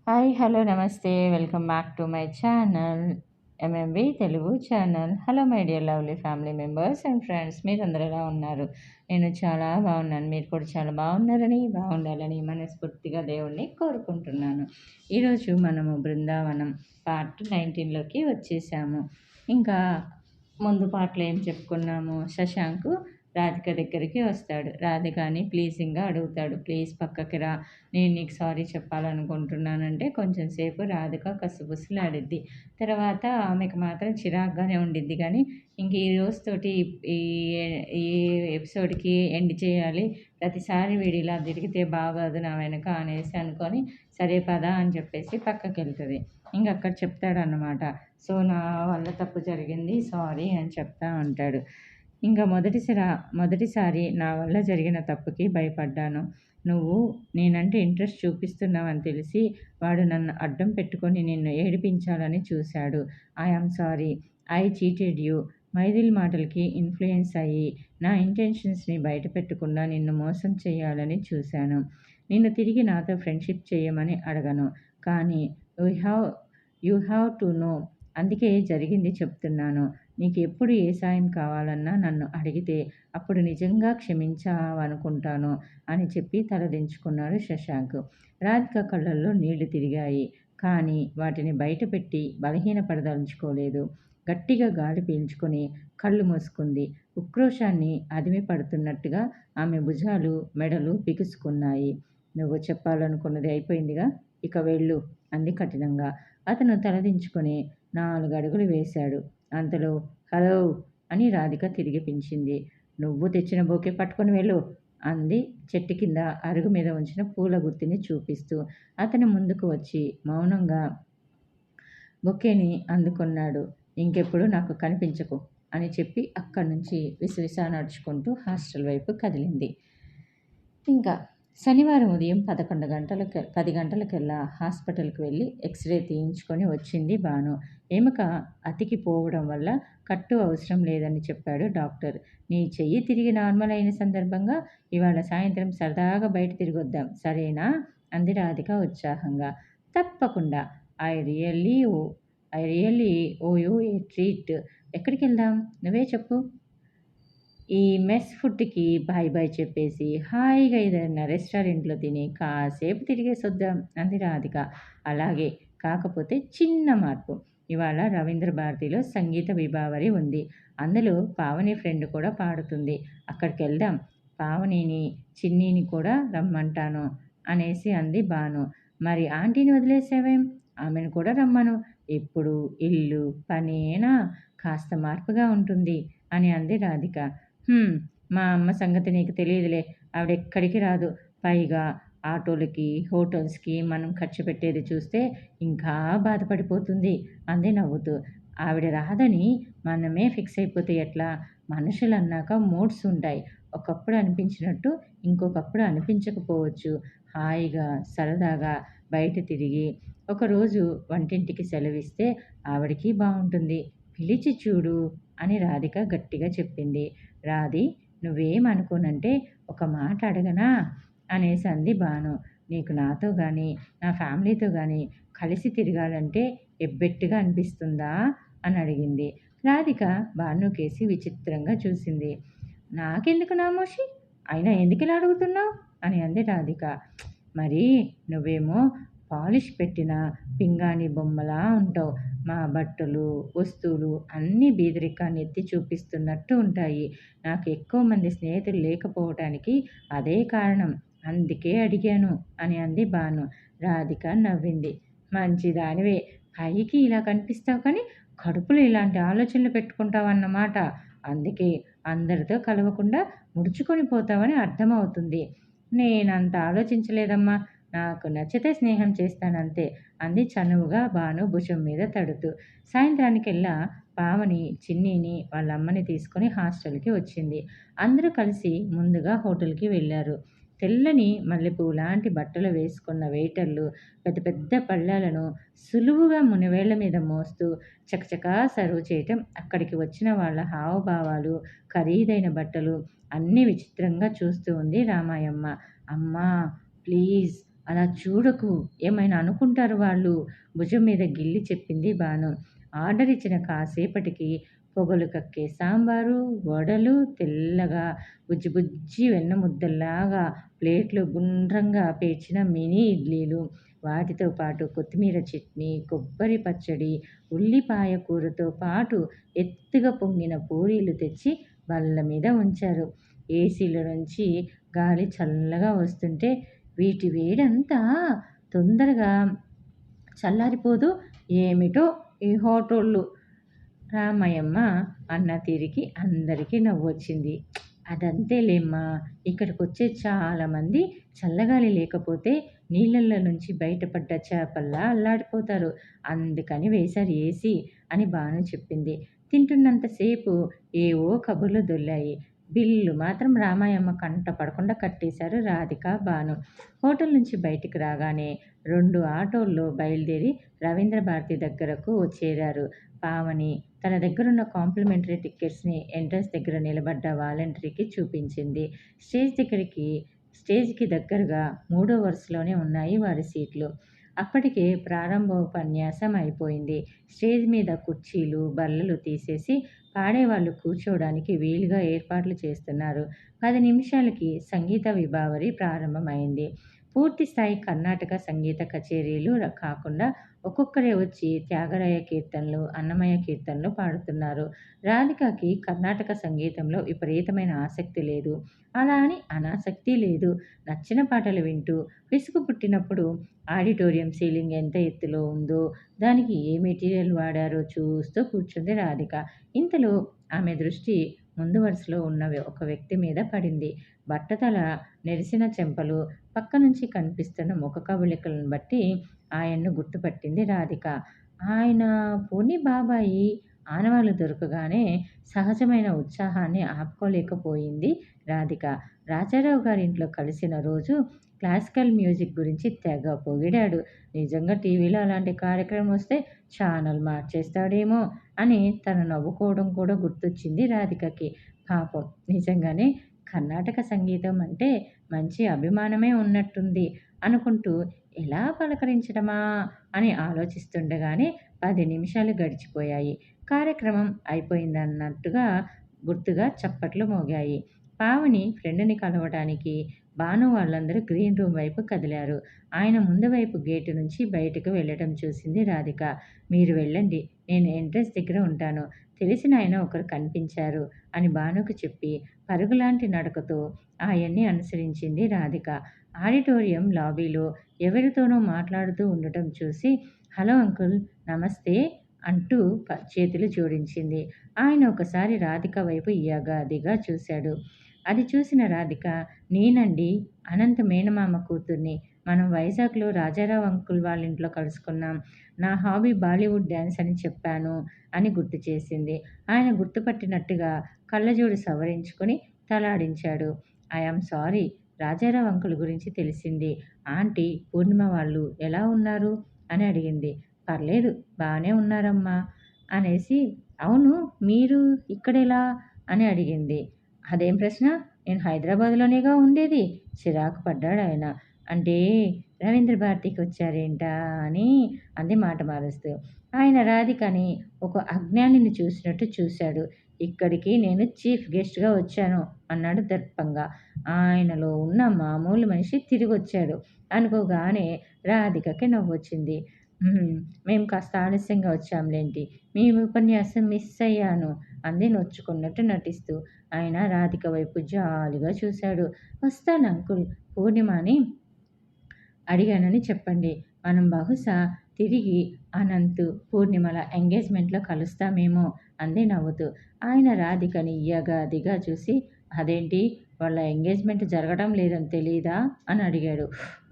Hi hello నమస్తే welcome back to my channel MMB Telugu channel. Hello my dear lovely family members and friends, మీరందరూ ఎలా ఉన్నారు? నేను చాలా బాగున్నాను. మీరు కూడా చాలా బాగున్నారని, బాగుండాలని మనస్ఫూర్తిగా దేవుణ్ణి కోరుకుంటున్నాను. ఈరోజు మనము బృందావనం పార్ట్ 19లోకి వచ్చేసాము. ఇంకా ముందు పాటలో ఏం చెప్పుకున్నాము, శశాంక్ రాధిక దగ్గరికి వస్తాడు. రాధికని ప్లీజింగ్గా అడుగుతాడు, ప్లీజ్ పక్కకి రా, నేను నీకు సారీ చెప్పాలనుకుంటున్నానంటే కొంచెం సేపు రాధిక కసుబుసులాడిద్ది. తర్వాత ఆమెకు మాత్రం చిరాగ్గానే ఉండిద్ది. కానీ ఇంక ఈ రోజుతోటి ఈ ఈ ఎపిసోడ్కి ఎండ్ చేయాలి, ప్రతిసారి వీడు ఇలా తిరిగితే బాగోదు నా వెనక అనేసి అనుకొని సరే పదా అని చెప్పేసి పక్కకి వెళ్తుంది. ఇంక అక్కడ చెప్తాడన్నమాట, సో నా వల్ల తప్పు జరిగింది, సారీ అని చెప్తా ఉంటాడు. ఇంకా మొదటిసారి నా వల్ల జరిగిన తప్పుకి భయపడ్డాను. నువ్వు నేనంటే ఇంట్రెస్ట్ చూపిస్తున్నావని తెలిసి వాడు నన్ను అడ్డం పెట్టుకొని నిన్ను ఏడిపించాలని చూశాడు. I am sorry, I cheated you. Maithili మాటలకి ఇన్ఫ్లుయెన్స్ అయ్యి నా ఇంటెన్షన్స్ని బయట పెట్టకుండా నిన్ను మోసం చేయాలని చూశాను. నిన్ను తిరిగి నాతో ఫ్రెండ్షిప్ చేయమని అడగను, కానీ యూ హ్యావ్ టు నో, అందుకే జరిగింది చెప్తున్నాను. నీకు ఎప్పుడు ఏ సాయం కావాలన్నా నన్ను అడిగితే అప్పుడు నిజంగా క్షమించావనుకుంటాను అని చెప్పి తలదించుకున్నాడు శశాంక్. రాధిక కళ్ళల్లో నీళ్లు తిరిగాయి, కానీ వాటిని బయటపెట్టి బలహీనపడదలుచుకోలేదు. గట్టిగా గాలి పీల్చుకొని కళ్ళు మూసుకుంది. ఉక్రోషాన్ని అదిమి పడుతున్నట్టుగా ఆమె భుజాలు మెడలు బిగుసుకున్నాయి. నువ్వు చెప్పాలనుకున్నది అయిపోయిందిగా, ఇక వెళ్ళు అంది కఠినంగా. అతను తలదించుకొని 4 అడుగులు వేశాడు. అంతలో హలో అని రాధిక తిరిగి పిలిచింది. నువ్వు తెచ్చిన బొకే పట్టుకొని వెళ్ళు అంది చెట్టు కింద అరుగు మీద ఉంచిన పూల గుత్తిని చూపిస్తూ. అతను ముందుకు వచ్చి మౌనంగా బొకేని అందుకున్నాడు. ఇంకెప్పుడు నాకు కనిపించకు అని చెప్పి అక్కడి నుంచి విసవిసా నడుచుకుంటూ హాస్టల్ వైపు కదిలింది. ఇంకా శనివారం ఉదయం 10 గంటలకల్లా హాస్పిటల్కి వెళ్ళి ఎక్స్రే తీయించుకొని వచ్చింది భాను. ఎముక అతికిపోవడం వల్ల కట్టు అవసరం లేదని చెప్పాడు డాక్టర్. నీ చెయ్యి తిరిగి నార్మల్ అయిన సందర్భంగా ఇవాళ సాయంత్రం సరదాగా బయట తిరిగొద్దాం, సరేనా అంది రాధిక ఉత్సాహంగా. తప్పకుండా. I really owe you a treat. ఎక్కడికి వెళ్దాం, నువ్వే చెప్పు. ఈ మెస్ ఫుడ్‌కి బాయ్ బాయ్ చెప్పేసి హాయిగా ఏదైనా రెస్టారెంట్‌లో తిని కాసేపు తిరిగేసొద్దాం అంది రాధిక. అలాగే, కాకపోతే చిన్న మార్పు. ఇవాళ రవీంద్ర భారతిలో సంగీత విభావరి ఉంది. అందులో పావని ఫ్రెండ్ కూడా పాడుతుంది. అక్కడికెళ్దాం. పావనిని, చిన్నీని కూడా రమ్మంటాను అనేసి అంది భాను. మరి ఆంటీని వదిలేసావేం? ఆమెను కూడా రమ్మను. ఎప్పుడు ఇల్లు పనేనా, కాస్త మార్పుగా ఉంటుంది అని అంది రాధిక. మా అమ్మ సంగతి నీకు తెలియదులే, ఆవిడెక్కడికి రాదు. పైగా ఆటోలకి, హోటల్స్‌కి మనం ఖర్చు పెట్టేది చూస్తే ఇంకా బాధపడిపోతుంది అంది నవ్వుతూ. ఆవిడ రాదని మనమే ఫిక్స్ అయిపోతే ఎట్లా? మనుషులన్నాక మూడ్స్ ఉంటాయి. ఒకప్పుడు అనిపించినట్టు ఇంకొకప్పుడు అనిపించకపోవచ్చు. హాయిగా, సరదాగా బయట తిరిగి ఒకరోజు వంటింటికి సెలవిస్తే ఆవిడకి బావుంటుంది. పిలిచి చూడు అని రాధిక గట్టిగా చెప్పింది. రాధి, నువ్వేమనుకోనంటే ఒక మాట అడగనా అనేసి అంది భాను. నీకు నాతో కానీ నా ఫ్యామిలీతో కానీ కలిసి తిరగాలంటే ఎబ్బెట్టుగా అనిపిస్తుందా అని అడిగింది. రాధిక భానుకేసి విచిత్రంగా చూసింది. నాకెందుకు నామోషి, అయినా ఎందుకు ఇలా అడుగుతున్నావు అని అంది రాధిక. మరి నువ్వేమో పాలిష్ పెట్టిన పింగాణి బొమ్మలా ఉంటావు. మా బట్టలు, వస్తువులు అన్నీ బీదరికాన్ని ఎత్తి చూపిస్తున్నట్టు ఉంటాయి. నాకు ఎక్కువ మంది స్నేహితులు లేకపోవటానికి అదే కారణం, అందుకే అడిగాను అని అంది భాను. రాధిక నవ్వింది. మంచిదానివే, పైకి ఇలా కనిపిస్తావు కానీ కడుపులో ఇలాంటి ఆలోచనలు పెట్టుకుంటావన్నమాట. అందుకే అందరితో కలవకుండా ముడుచుకొని పోతావని అర్థమవుతుంది. నేనంత ఆలోచించలేదమ్మా, నాకు నచ్చితే స్నేహం చేస్తానంతే అంది చనువుగా భాను భుజం మీద తడుతూ. సాయంత్రానికెల్లా పావని చిన్నీని వాళ్ళ అమ్మని తీసుకొని హాస్టల్కి వచ్చింది. అందరూ కలిసి ముందుగా హోటల్కి వెళ్ళారు. తెల్లని మల్లెపువ్వు లాంటి బట్టలు వేసుకున్న వెయిటర్లు పెద్ద పెద్ద పళ్ళాలను సులువుగా మునివేళ్ల మీద మోస్తూ చకచకా సర్వ్ చేయటం, అక్కడికి వచ్చిన వాళ్ళ హావభావాలు, ఖరీదైన బట్టలు అన్నీ విచిత్రంగా చూస్తూ ఉంది రామాయమ్మ. అమ్మా ప్లీజ్ అలా చూడకు, ఏమైనా అనుకుంటారు వాళ్ళు భుజం మీద గిల్లి చెప్పింది భాను. ఆర్డర్ ఇచ్చిన కాసేపటికి పొగలు కక్కే సాంబారు, వడలు, తెల్లగా బుజ్జి బుజ్జి వెన్న ముద్దల్లాగా ప్లేట్‌లో గుండ్రంగా పేర్చిన మినీ ఇడ్లీలు, వాటితో పాటు కొత్తిమీర చట్నీ, కొబ్బరి పచ్చడి, ఉల్లిపాయ కూరతో పాటు ఎత్తుగా పొంగిన పూరీలు తెచ్చి బల్ల మీద ఉంచారు. ఏసీలో నుంచి గాలి చల్లగా వస్తుంటే వీటి వేడంతా తొందరగా చల్లారిపోదు. ఏమిటో ఈ హోటళ్ళు రామయమ్మ అన్న తీరికి అందరికీ నవ్వొచ్చింది. అదంతేలేమ్మా! ఇక్కడికొచ్చే చాలామంది చల్లగాలి లేకపోతే నీళ్ళల్లో నుంచి బయటపడ్డ చేపల్లా అల్లాడిపోతారు. అందుకని వేశారు ఏసీ అని భాను చెప్పింది. తింటున్నంత సేపు ఏవో కబుర్లు దొర్లాయి. బిల్లు మాత్రం రామాయమ్మ కంట పడకుండా కట్టేశారు రాధిక, భాను. హోటల్ నుంచి బయటికి రాగానే 2 ఆటోల్లో బయలుదేరి రవీంద్ర భారతి దగ్గరకు చేరారు. పావని తన దగ్గరున్న కాంప్లిమెంటరీ టికెట్స్‌ని ఎంట్రన్స్ దగ్గర నిలబడ్డ వాలంటీర్‌కి చూపించింది. స్టేజ్‌కి దగ్గరగా మూడో వరుసలోనే ఉన్నాయి వారి సీట్లు. అప్పటికే ప్రారంభోపన్యాసం అయిపోయింది. స్టేజ్ మీద కుర్చీలు, బల్లలు తీసేసి పాడేవాళ్ళు కూర్చోవడానికి వీలుగా ఏర్పాట్లు చేస్తున్నారు. 10 నిమిషాలకి సంగీత విభావరి ప్రారంభమైంది. పూర్తి స్థాయి కర్ణాటక సంగీత కచేరీలు కాకుండా ఒక్కొక్కరే వచ్చి త్యాగరాయ కీర్తనలు, అన్నమయ్య కీర్తనలు పాడుతున్నారు. రాధికకి కర్ణాటక సంగీతంలో విపరీతమైన ఆసక్తి లేదు. అలా అని అనాసక్తి లేదు. నచ్చిన పాటలు వింటూ విసుగు పుట్టినప్పుడు ఆడిటోరియం సీలింగ్ ఎంత ఎత్తులో ఉందో, దానికి ఏ మెటీరియల్ వాడారో చూస్తూ కూర్చుంది రాధిక. ఇంతలో ఆమె దృష్టి ముందు వరుసలో ఉన్న ఒక వ్యక్తి మీద పడింది. బట్టతల, నెరిసిన చెంపలు, పక్క నుంచి కనిపిస్తున్న ముఖ కవళికలను బట్టి ఆయన్ను గుర్తుపట్టింది రాధిక. ఆయన పోనీ బాబాయి ఆనవాళ్ళు దొరకగానే సహజమైన ఉత్సాహాన్ని ఆపుకోలేకపోయింది రాధిక. రాజారావు గారింట్లో కలిసిన రోజు క్లాసికల్ మ్యూజిక్ గురించి తెగ పొగిడాడు. నిజంగా టీవీలో అలాంటి కార్యక్రమం వస్తే ఛానల్ మార్చేస్తాడేమో అని తను నవ్వుకోవడం కూడా గుర్తొచ్చింది రాధికకి. పాపం నిజంగానే కర్ణాటక సంగీతం అంటే మంచి అభిమానమే ఉన్నట్టుంది అనుకుంటూ ఎలా పలకరించడమా అని ఆలోచిస్తుండగానే 10 నిమిషాలు గడిచిపోయాయి. కార్యక్రమం అయిపోయిందన్నట్టుగా గుర్తుగా చప్పట్లు మోగాయి. పావని ఫ్రెండ్‌ని కలవడానికి భాను వాళ్ళందరూ గ్రీన్ రూమ్ వైపు కదిలారు. ఆయన ముందు వైపు గేటు నుంచి బయటకు వెళ్ళడం చూసింది రాధిక. "మీరు వెళ్ళండి. నేను ఎంట్రన్స్ దగ్గర ఉంటాను. తెలిసిన ఆయన ఒకరు కనిపించారు" అని భానుకు చెప్పి పరుగులాంటి నడకతో ఆయన్ని అనుసరించింది రాధిక. ఆడిటోరియం లాబీలో ఎవరితోనో మాట్లాడుతూ ఉండటం చూసి "హలో అంకుల్, నమస్తే" అంటూ చేతులు జోడించింది. ఆయన ఒకసారి రాధిక వైపు యగాదిగా చూశాడు. అది చూసిన రాధిక "నేనండి, అనంత్ మేనమామ కూతుర్ని. మనం వైజాగ్‌లో రాజారావు అంకుల్ వాళ్ళింట్లో కలుసుకున్నాం. నా హాబీ బాలీవుడ్ డాన్స్ అని చెప్పాను" అని గుర్తు చేసింది. ఆయన గుర్తుపట్టినట్టుగా కళ్ళజోడు సవరించుకొని తలాడించాడు. "I am sorry, Rajarao uncle గురించి తెలిసింది. ఆంటీ, పూర్ణిమ వాళ్ళు ఎలా ఉన్నారు" అని అడిగింది. "పర్లేదు, బానే ఉన్నారమ్మా" అనేసి "అవును, మీరు ఇక్కడెలా" అని అడిగింది. "అదేం ప్రశ్న? నేను హైదరాబాద్‌లోనేగా ఉండేది" చిరాకు పడ్డాడాయన. "అంటే రవీంద్ర భారతికి వచ్చారేంటా" అని అంది మాట మారుస్తూ. ఆయన రాధికని ఒక అజ్ఞానిని చూసినట్టు చూశాడు. "ఇక్కడికి నేను చీఫ్ గెస్ట్‌గా వచ్చాను" అన్నాడు దర్పంగా. ఆయనలో ఉన్న మామూలు మనిషి తిరిగొచ్చాడు అనుకోగానే రాధికకి నవ్వొచ్చింది. మేము కాస్త ఆలస్యంగా వచ్చాంలెండి. మీ ఉపన్యాసం మిస్ అయ్యాను" అంది నొచ్చుకున్నట్టు నటిస్తూ. ఆయన రాధిక వైపు జాలిగా చూశాడు. "వస్తాను అంకుల్, పూర్ణిమని అడిగానని చెప్పండి. మనం బహుశా తిరిగి అనంత్, పూర్ణిమల ఎంగేజ్‌మెంట్‌లో కలుస్తామేమో" అంది నవ్వుతూ. ఆయన రాధికని యగాదిగా చూసి "అదేంటి, వాళ్ళ ఎంగేజ్‌మెంట్ జరగడం లేదని తెలీదా" అని అడిగాడు.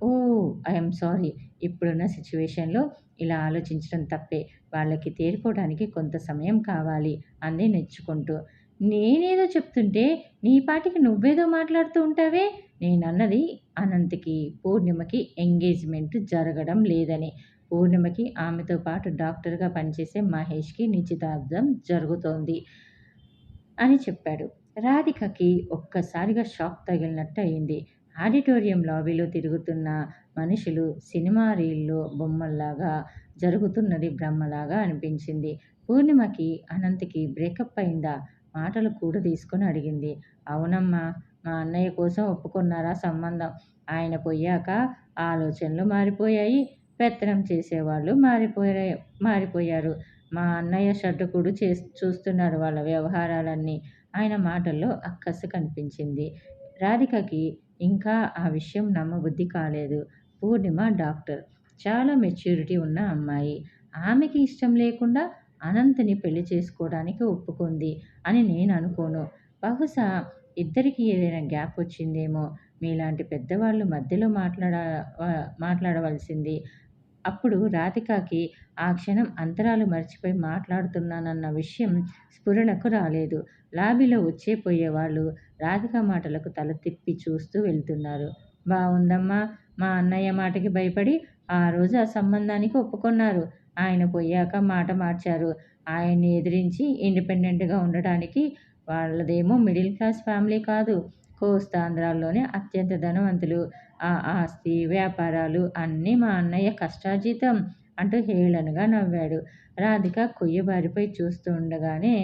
"ఓహ్! I am sorry. ఇప్పుడున్న సిట్యుయేషన్‌లో ఇలా ఆలోచించడం తప్పే. వాళ్ళకి తేరుకోవడానికి కొంత సమయం కావాలి" అంది నెచ్చుకుంటూ. "నేనేదో చెప్తుంటే నీ పాటికి నువ్వేదో మాట్లాడుతూ ఉంటావే. నేనన్నది అనంత్‌కి, పూర్ణిమకి ఎంగేజ్‌మెంట్ జరగడం లేదని. పూర్ణిమకి ఆమెతో పాటు డాక్టర్‌గా పనిచేసే మహేష్‌కి నిశ్చితార్థం జరుగుతోంది" అని చెప్పాడు. రాధికకి ఒక్కసారిగా షాక్ తగిలినట్టు అయింది. ఆడిటోరియం లాబీలో తిరుగుతున్న మనుషులు సినిమా రీల్లో బొమ్మల్లాగా, జరుగుతున్నది బ్రహ్మలాగా అనిపించింది. పూర్ణిమకి అనంత్‌కి బ్రేకప్ అయిందా? మాటలు కూడా తీసుకొని అడిగింది. అవునమ్మా! మా అన్నయ్య కోసం ఒప్పుకున్నారా సంబంధం. ఆయన పొయ్యాక ఆలోచనలు మారిపోయాయి. పెత్తనం చేసేవాళ్ళు మారిపోయారు. మా అన్నయ్య షడ్డకుడు చూస్తున్నాడు వాళ్ళ వ్యవహారాలన్నీ. ఆయన మాటల్లో అక్కసు కనిపించింది. రాధికకి ఇంకా ఆ విషయం నమ్మబుద్ధి కాలేదు. పూర్ణిమ డాక్టర్. చాలా మెచ్యూరిటీ ఉన్న అమ్మాయి. ఆమెకి ఇష్టం లేకుండా అనంత్‌ని పెళ్లి చేసుకోవడానికి ఒప్పుకుంది అని నేను అనుకోను. బహుశా ఇద్దరికీ ఏదైనా గ్యాప్ వచ్చిందేమో! మీలాంటి పెద్దవాళ్ళు మధ్యలో మాట్లాడవలసింది. అప్పుడు రాధికకి ఆ క్షణం అంతరాలు మర్చిపోయి మాట్లాడుతున్నానన్న విషయం స్ఫురణకు రాలేదు. లాబీలో వచ్చే పోయేవాళ్ళు రాధిక మాటలకు తల తిప్పి చూస్తూ వెళ్తున్నారు. బావుందమ్మా! మా అన్నయ్య మాటకి భయపడి ఆ రోజు ఆ సంబంధానికి ఒప్పుకున్నారు. ఆయన పోయాక మాట మార్చారు. ఆయన్ని ఎదిరించి ఇండిపెండెంట్‌గా ఉండడానికి. వాళ్ళదేమో మిడిల్ క్లాస్ ఫ్యామిలీ కాదు. కోస్తాంధ్రాల్లోనే అత్యంత ధనవంతులు. ఆ ఆస్తి, వ్యాపారాలు అన్నీ మా అన్నయ్య కష్టార్జితం అంటూ హేళనగా నవ్వాడు. రాధిక కొయ్యబారిపోయి చూస్తూ ఉండగానే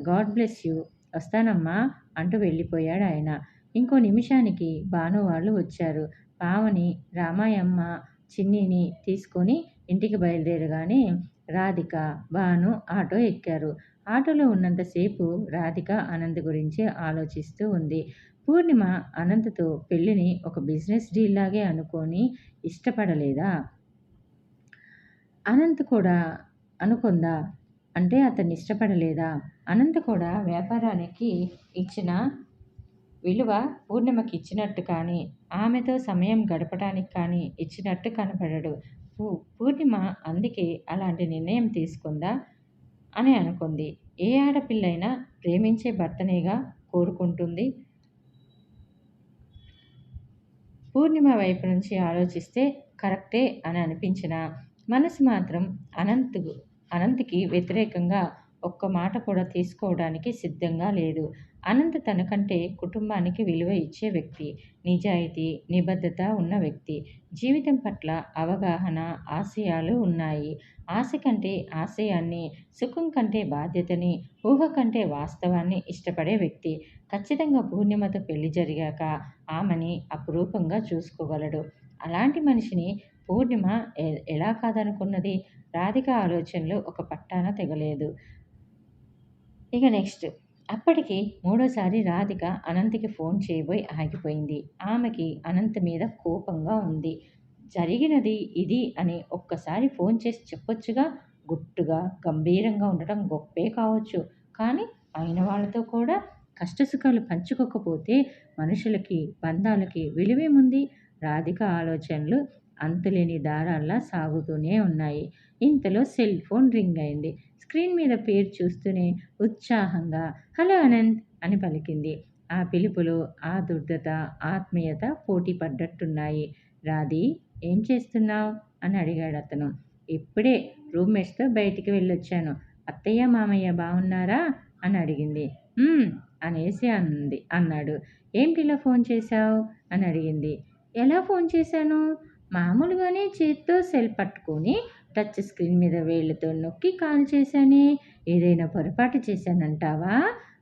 గాడ్ బ్లెస్ యూ వస్తానమ్మా అంటూ వెళ్ళిపోయాడాయన. ఇంకో నిమిషానికి భాను వాళ్ళు వచ్చారు. పావని, రామాయమ్మ, చిన్నిని తీసుకొని ఇంటికి బయలుదేరగానే రాధిక, భాను ఆటో ఎక్కారు. ఆటోలో ఉన్నంతసేపు రాధిక అనంత్ గురించే ఆలోచిస్తూ ఉంది. పూర్ణిమ అనంత్‌తో పెళ్లిని ఒక బిజినెస్ డీల్ లాగే అనుకోని ఇష్టపడలేదా? అనంత్ కూడా అనుకుందా? అంటే అతన్ని ఇష్టపడలేదా? అనంత్ కూడా వ్యాపారానికి ఇచ్చిన విలువ పూర్ణిమకి ఇచ్చినట్టు కానీ, ఆమెతో సమయం గడపడానికి కానీ ఇచ్చినట్టు కనపడడు. పూర్ణిమ అందుకే అలాంటి నిర్ణయం తీసుకుందా అని అనుకుంది. ఏ ఆడపిల్లైనా ప్రేమించే భర్తనేగా కోరుకుంటుంది. పూర్ణిమ వైపు నుంచి ఆలోచిస్తే కరెక్టే అని అనిపించినా మనసు మాత్రం అనంత్‌కి వ్యతిరేకంగా ఒక్క మాట కూడా తీసుకోవడానికి సిద్ధంగా లేదు. అనంత్ తనకంటే కుటుంబానికి విలువ ఇచ్చే వ్యక్తి. నిజాయితీ, నిబద్ధత ఉన్న వ్యక్తి. జీవితం పట్ల అవగాహన, ఆశయాలు ఉన్నాయి. ఆశ కంటే ఆశయాన్ని, సుఖం కంటే బాధ్యతని, ఊహ కంటే వాస్తవాన్ని ఇష్టపడే వ్యక్తి. ఖచ్చితంగా పూర్ణిమతో పెళ్లి జరిగాక ఆమెని అపురూపంగా చూసుకోగలడు. అలాంటి మనిషిని పూర్ణిమ ఎలా కాదనుకున్నది? రాధిక ఆలోచనలు ఒక పట్టాన తెగలేదు. ఇక నెక్స్ట్ అప్పటికి మూడోసారి రాధిక అనంత్‌కి ఫోన్ చేయబోయి ఆగిపోయింది. ఆమెకి అనంత్ మీద కోపంగా ఉంది. జరిగినది ఇది అని ఒక్కసారి ఫోన్ చేసి చెప్పొచ్చుగా! గుట్టుగా, గంభీరంగా ఉండటం గొప్పే కావచ్చు. కానీ అయిన వాళ్ళతో కూడా కష్టసుఖాలు పంచుకోకపోతే మనుషులకి, బంధాలకి విలువేముంది? రాధిక ఆలోచనలు అంతులేని దారాల్లా సాగుతూనే ఉన్నాయి. ఇంతలో సెల్ ఫోన్ రింగ్ అయింది. స్క్రీన్ మీద పేరు చూస్తూనే ఉత్సాహంగా హలో అనంత్ అని పలికింది. ఆ పిలుపులో ఆదుర్దత, ఆత్మీయత పోటీ పడ్డట్టున్నాయి. రాధీ, ఏం చేస్తున్నావు అని అడిగాడు అతను. ఇప్పుడే రూమ్మేట్స్తో బయటికి వెళ్ళొచ్చాను. అత్తయ్య మామయ్య బాగున్నారా అని అడిగింది. అనేసి అన్నాడు. ఏమిటిలా ఫోన్ చేశావు అని అడిగింది. ఎలా ఫోన్ చేశాను? మామూలుగానే చేత్తో సెల్ పట్టుకొని టచ్ స్క్రీన్ మీద వేళ్ళతో నొక్కి కాల్ చేశానే. ఏదైనా పొరపాటు చేశానంటావా?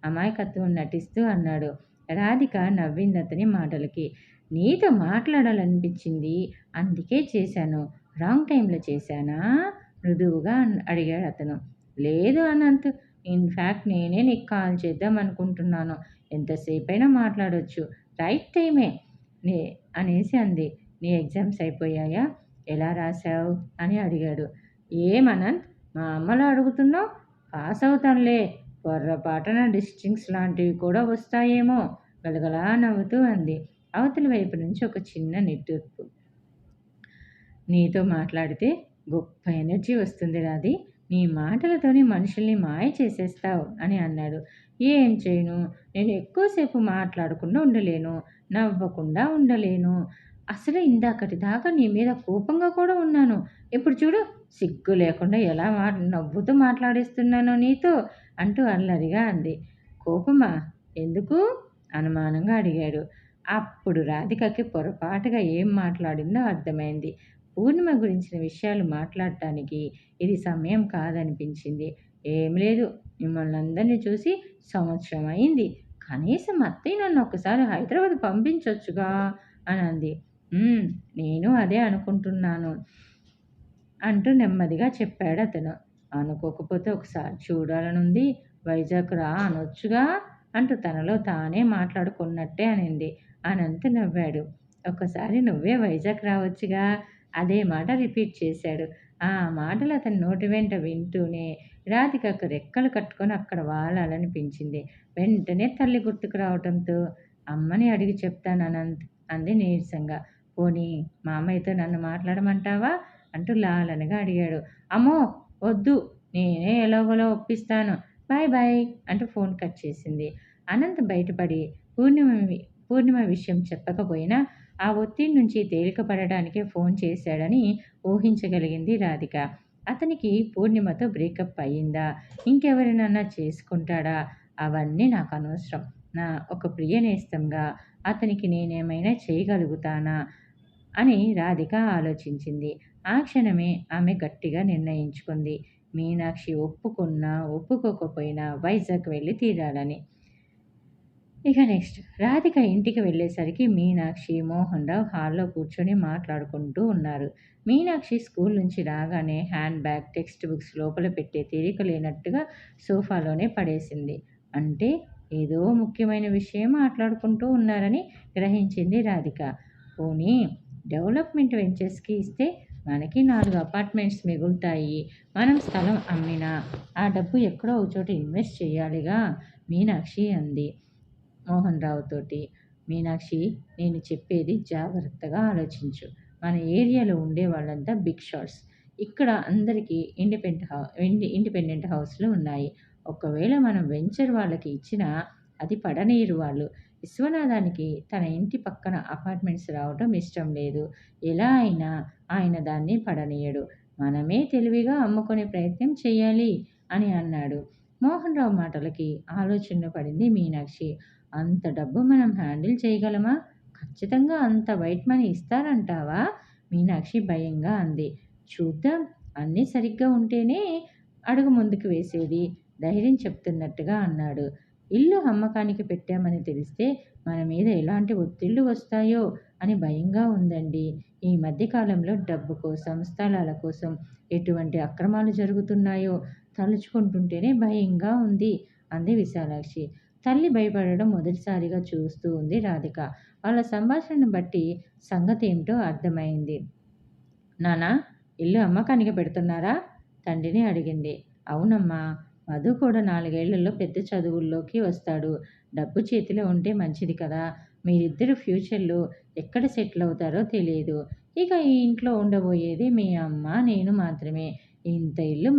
అమాయకత్వం నటిస్తూ అన్నాడు. రాధిక నవ్వింది అతని మాటలకి. నీతో మాట్లాడాలనిపించింది, అందుకే చేశాను. రాంగ్ టైంలో చేశానా? మృదువుగా అడిగాడు అతను. లేదు అనంత్, ఇన్ఫ్యాక్ట్ నేనే నీకు కాల్ చేద్దాం అనుకుంటున్నాను. ఎంతసేపైనా మాట్లాడొచ్చు. రైట్ టైమే అనేసి అంది. నీ ఎగ్జామ్స్ అయిపోయాయా? ఎలా రాశావు అని అడిగాడు. ఏమనంత్, మా అమ్మలా అడుగుతున్నావు? పాస్ అవుతానులే. పొర్రపాటున డిస్టింక్ట్స్ లాంటివి కూడా వస్తాయేమో గలగలా నవ్వుతూ అంది. అవతలి వైపు నుంచి ఒక చిన్న నిట్టూర్పు. నీతో మాట్లాడితే గొప్ప ఎనర్జీ వస్తుంది రాధి. నీ మాటలతోనే మనుషుల్ని మాయ చేసేస్తావు అని అన్నాడు. ఏం చేయను, నేను ఎక్కువసేపు మాట్లాడకుండా ఉండలేను, నవ్వకుండా ఉండలేను. అసలు ఇందాకటి దాకా నీ మీద కోపంగా కూడా ఉన్నాను. ఇప్పుడు చూడు, సిగ్గు లేకుండా ఎలా నవ్వుతూ మాట్లాడేస్తున్నానో నీతో అంటూ అల్లరిగా అంది. కోపమా? ఎందుకు? అనుమానంగా అడిగాడు. అప్పుడు రాధికకి పొరపాటుగా ఏం మాట్లాడిందో అర్థమైంది. పూర్ణిమ గురించిన విషయాలు మాట్లాడటానికి ఇది సమయం కాదనిపించింది. ఏం లేదు, మిమ్మల్ని అందరినీ చూసి సంవత్సరం అయింది. కనీసం అత్తయ్య నన్ను ఒకసారి హైదరాబాద్ పంపించొచ్చుగా అని అంది. నేను అదే అనుకుంటున్నాను అంటూ నెమ్మదిగా చెప్పాడు అతను. అనుకోకపోతే ఒకసారి చూడాలనుంది, వైజాగ్ రా అనొచ్చుగా అంటూ తనలో తానే మాట్లాడుకున్నట్టే అనింది. అనంత్ నవ్వాడు. ఒక్కసారి నువ్వే వైజాగ్ రావచ్చుగా అదే మాట రిపీట్ చేశాడు. ఆ మాటలు అతని నోటి వెంట వింటూనే రాధికకు రెక్కలు కట్టుకొని అక్కడ వాలాలనిపించింది. వెంటనే తల్లి గుర్తుకు రావటంతో అమ్మని అడిగి చెప్తాను అనంత్ అంది నీరసంగా. పోనీ మామయ్యతో నన్ను మాట్లాడమంటావా అంటూ లాలనగా అడిగాడు. అమ్మో వద్దు, నేనే ఎలాగోలా ఒప్పిస్తాను, బాయ్ బాయ్ అంటూ ఫోన్ కట్ చేసింది. అనంత్ బయటపడి పూర్ణిమ విషయం చెప్పకపోయినా ఆ ఒత్తిడి నుంచి తేలికపడడానికే ఫోన్ చేశాడని ఊహించగలిగింది రాధిక. అతనికి పూర్ణిమతో బ్రేకప్ అయ్యిందా, ఇంకెవరినన్నా చేసుకుంటాడా, అవన్నీ నాకు అనవసరం. నా ఒక ప్రియ నేస్తంగా అతనికి నేనేమైనా చేయగలుగుతానా అని రాధిక ఆలోచించింది. ఆ క్షణమే ఆమె గట్టిగా నిర్ణయించుకుంది. మీనాక్షి ఒప్పుకున్నా ఒప్పుకోకపోయినా వైజాగ్ వెళ్ళి తీరాలని. ఇక నెక్స్ట్ రాధిక ఇంటికి వెళ్ళేసరికి మీనాక్షి, మోహన్ రావు హాల్లో కూర్చొని మాట్లాడుకుంటూ ఉన్నారు. మీనాక్షి స్కూల్ నుంచి రాగానే హ్యాండ్ బ్యాగ్, టెక్స్ట్ బుక్స్ లోపల పెట్టే తీరిక లేనట్టుగా సోఫాలోనే పడేసింది. అంటే ఏదో ముఖ్యమైన విషయం మాట్లాడుకుంటూ ఉన్నారని గ్రహించింది రాధిక. పోనీ డెవలప్మెంట్ వెంచర్స్కి ఇస్తే మనకి 4 అపార్ట్మెంట్స్ మిగులుతాయి. మనం స్థలం అమ్మినా ఆ డబ్బు ఎక్కడో ఒక చోట ఇన్వెస్ట్ చేయాలిగా మీనాక్షి అంది మోహన్ రావుతోటి. మీనాక్షి, నేను చెప్పేది జాగ్రత్తగా ఆలోచించు. మన ఏరియాలో ఉండే వాళ్ళంతా బిగ్ షాట్స్. ఇక్కడ అందరికీ ఇండిపెండెంట్ హౌస్లు ఉన్నాయి. ఒకవేళ మనం వెంచర్ వాళ్ళకి ఇచ్చినా అది పడనీరు వాళ్ళు. విశ్వనాథానికి తన ఇంటి పక్కన అపార్ట్మెంట్స్ రావటం ఇష్టం లేదు. ఎలా అయినా ఆయన దాన్ని పడనీయడు. మనమే తెలివిగా అమ్ముకునే ప్రయత్నం చేయాలి అని అన్నాడు. మోహన్ రావు మాటలకి ఆలోచన పడింది మీనాక్షి. అంత డబ్బు మనం హ్యాండిల్ చేయగలమా? ఖచ్చితంగా అంత వైట్ మనీ ఇస్తారంటావా? మీనాక్షి భయంగా అంది. చూద్దాం, అన్నీ సరిగ్గా ఉంటేనే అడుగు ముందుకు వేసేది ధైర్యం చెప్తున్నట్టుగా అన్నాడు. ఇల్లు అమ్మకానికి పెట్టామని తెలిస్తే మన మీద ఎలాంటి ఒత్తిళ్లు వస్తాయో అని భయంగా ఉందండి. ఈ మధ్యకాలంలో డబ్బు కోసం, స్థలాల కోసం ఎటువంటి అక్రమాలు జరుగుతున్నాయో తలుచుకుంటుంటేనే భయంగా ఉంది అంది విశాలాక్షి. తల్లి భయపడడం మొదటిసారిగా చూస్తూ ఉంది రాధిక. వాళ్ళ సంభాషణను బట్టి సంగతి ఏమిటో అర్థమైంది. నానా, ఇల్లు అమ్మకానికి పెడుతున్నారా తండ్రిని అడిగింది. అవునమ్మా, మధు కూడా 4 ఏళ్లలో పెద్ద చదువుల్లోకి వస్తాడు. డబ్బు చేతిలో ఉంటే మంచిది కదా. మీరిద్దరు ఫ్యూచర్లో ఎక్కడ సెటిల్ అవుతారో తెలియదు. ఇక ఈ ఇంట్లో ఉండబోయేది మీ అమ్మ, నేను మాత్రమే. ఇంత ఇల్లు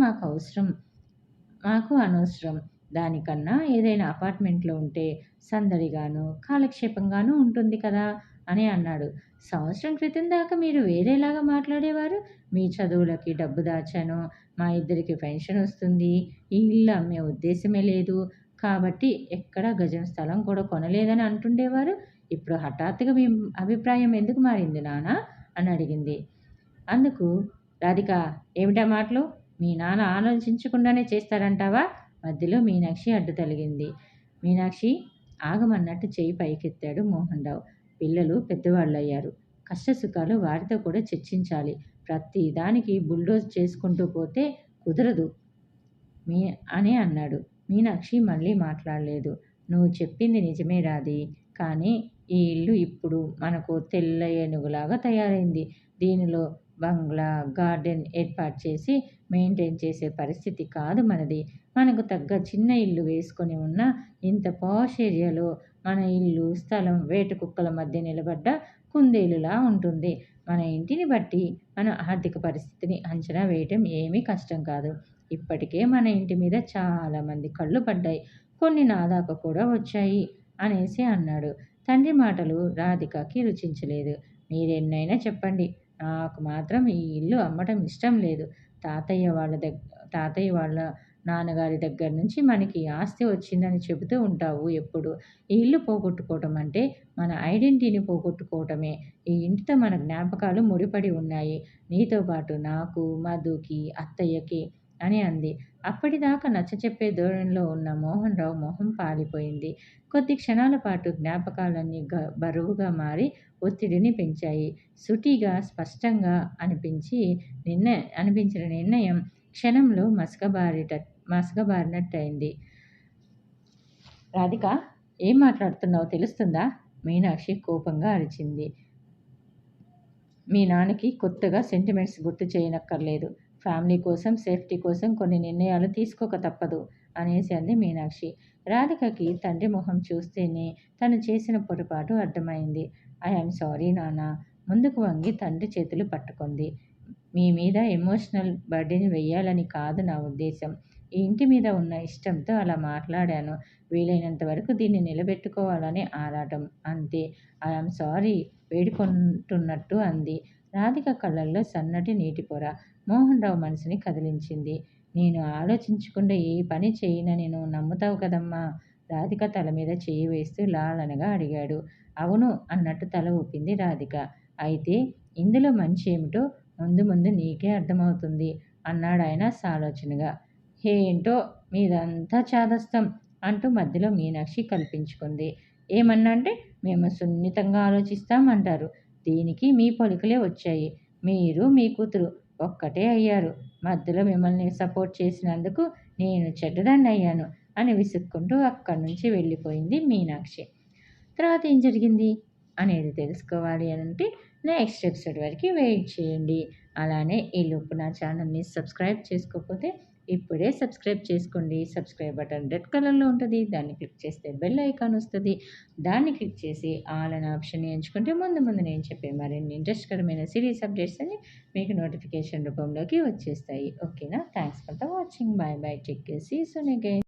మాకు అనవసరం. దానికన్నా ఏదైనా అపార్ట్మెంట్లో ఉంటే సందడిగాను, కాలక్షేపంగాను ఉంటుంది కదా అని అన్నాడు. సంవత్సరం క్రితం దాకా మీరు వేరేలాగా మాట్లాడేవారు. మీ చదువులకి డబ్బు దాచాను, మా ఇద్దరికి పెన్షన్ వస్తుంది, ఈ ఇల్లు అమ్మే ఉద్దేశమే లేదు, కాబట్టి ఎక్కడ గజం స్థలం కూడా కొనలేదని అంటుండేవారు. ఇప్పుడు హఠాత్తుగా మీ అభిప్రాయం ఎందుకు మారింది నాన్న అని అడిగింది. అందుకు రాధిక, ఏమిటా మాటలు? మీ నాన్న ఆలోచించకుండానే చేస్తారంటావా? మధ్యలో మీనాక్షి అడ్డు తగిలింది. మీనాక్షి, ఆగమన్నట్టు చెయ్యి పైకెత్తాడు మోహన్ రావు. పిల్లలు పెద్దవాళ్ళయ్యారు. కష్టసుఖాలు వారితో కూడా చర్చించాలి. ప్రతి దానికి బుల్డోజ్ చేసుకుంటూ పోతే కుదరదు అని అన్నాడు. మీనాక్షి మళ్ళీ మాట్లాడలేదు. నువ్వు చెప్పింది నిజమే రాధి, కానీ ఈ ఇల్లు ఇప్పుడు మనకు తెల్ల ఏనుగులాగా తయారైంది. దీనిలో బంగ్లా, గార్డెన్ ఏర్పాటు చేసి మెయింటైన్ చేసే పరిస్థితి కాదు మనది. మనకు తగ్గ చిన్న ఇల్లు వేసుకొని ఉన్న ఇంత పాష్ ఏరియాలో మన ఇల్లు, స్థలం వేట కుక్కల మధ్య నిలబడ్డ కుందేలులా ఉంటుంది. మన ఇంటిని బట్టి మన ఆర్థిక పరిస్థితిని అంచనా వేయటం ఏమీ కష్టం కాదు. ఇప్పటికే మన ఇంటి మీద చాలామంది కళ్ళు పడ్డాయి. కొన్ని నా దాకా కూడా వచ్చాయి అనేసి అన్నాడు. తండ్రి మాటలు రాధికకి రుచించలేదు. మీరెన్నైనా చెప్పండి, నాకు మాత్రం ఈ ఇల్లు అమ్మటం ఇష్టం లేదు. తాతయ్య వాళ్ళ నాన్నగారి దగ్గర నుంచి మనకి ఆస్తి వచ్చిందని చెబుతూ ఉంటావు ఎప్పుడు. ఈ ఇల్లు పోగొట్టుకోవటం అంటే మన ఐడెంటిటీని పోగొట్టుకోవటమే. ఈ ఇంటితో మన జ్ఞాపకాలు ముడిపడి ఉన్నాయి. నీతో పాటు నాకు, మధుకి, అత్తయ్యకి అని అంది. అప్పటిదాకా నచ్చచెప్పే ధోరణిలో ఉన్న మోహన్ రావు మొహం పాలిపోయింది. కొద్ది క్షణాల పాటు జ్ఞాపకాలన్నీ బరువుగా మారి ఒత్తిడిని పెంచాయి. సూటిగా, స్పష్టంగా అనిపించిన నిర్ణయం క్షణంలో మసకబారినట్టయింది. రాధిక, ఏం మాట్లాడుతున్నావో తెలుస్తుందా? మీనాక్షి కోపంగా అరిచింది. మీ నాన్నకి కొత్తగా సెంటిమెంట్స్ గుర్తు చేయనక్కర్లేదు. ఫ్యామిలీ కోసం, సేఫ్టీ కోసం కొన్ని నిర్ణయాలు తీసుకోక తప్పదు అనేసి అంది మీనాక్షి. రాధికకి తండ్రి మొహం చూస్తేనే తను చేసిన పొరపాటు అర్థమైంది. ఐఆమ్ సారీ నాన్న. ముందుకు వంగి తండ్రి చేతులు పట్టుకుంది. మీ మీద ఎమోషనల్ బర్డెన్ వెయ్యాలని కాదు నా ఉద్దేశం. ఈ ఇంటి మీద ఉన్న ఇష్టంతో అలా మాట్లాడాను. వీలైనంత వరకు దీన్ని నిలబెట్టుకోవాలని ఆరాటం అంతే. ఐఆమ్ సారీ వేడుకుంటున్నట్టు అంది. రాధిక కళ్ళల్లో సన్నటి నీటి పొర మోహన్ రావు మనసుని కదిలించింది. నేను ఆలోచించకుండా ఏ పని చేయనని నువ్వు నమ్ముతావు కదమ్మా. రాధిక తల మీద చేయి వేస్తూ లాలనగా అడిగాడు. అవును అన్నట్టు తల ఊపింది రాధిక. అయితే ఇందులో మంచి ఏమిటో ముందు ముందు నీకే అర్థమవుతుంది అన్నాడాయన సాలోచనగా. ఏంటో మీదంతా చాదస్తం అంటూ మధ్యలో మీనాక్షి కల్పించుకుంది. ఏమన్నా అంటే మేము సున్నితంగా ఆలోచిస్తామంటారు. దీనికి మీ పొలికలే వచ్చాయి. మీరు మీ కూతురు ఒక్కటే అయ్యారు. మధ్యలో మిమ్మల్ని సపోర్ట్ చేసినందుకు నేను చెడ్డదాన్ని అయ్యాను అని విసుక్కుంటూ అక్కడి నుంచి వెళ్ళిపోయింది మీనాక్షి. తర్వాత ఏం జరిగింది అనేది తెలుసుకోవాలి అంటే నెక్స్ట్ ఎపిసోడ్ వరకు వెయిట్ చేయండి. అలానే ఈలోపు నా ఛానల్ని సబ్స్క్రైబ్ చేసుకోకపోతే ఇప్పుడే సబ్స్క్రైబ్ చేసుకోండి. సబ్స్క్రైబ్ బటన్ రెడ్ కలర్లో ఉంటుంది. దాన్ని క్లిక్ చేస్తే బెల్ ఐకాన్ వస్తుంది. దాన్ని క్లిక్ చేసి ఆల్ అనే ఆప్షన్ ఎంచుకుంటే ముందు ముందు నేను చెప్పే మరిన్ని ఇంట్రెస్ట్కరమైన సిరీస్ అప్డేట్స్ అని మీకు నోటిఫికేషన్ రూపంలోకి వచ్చేస్తాయి. ఓకేనా? Thanks for the watching. Bye bye. Take care. See you soon again.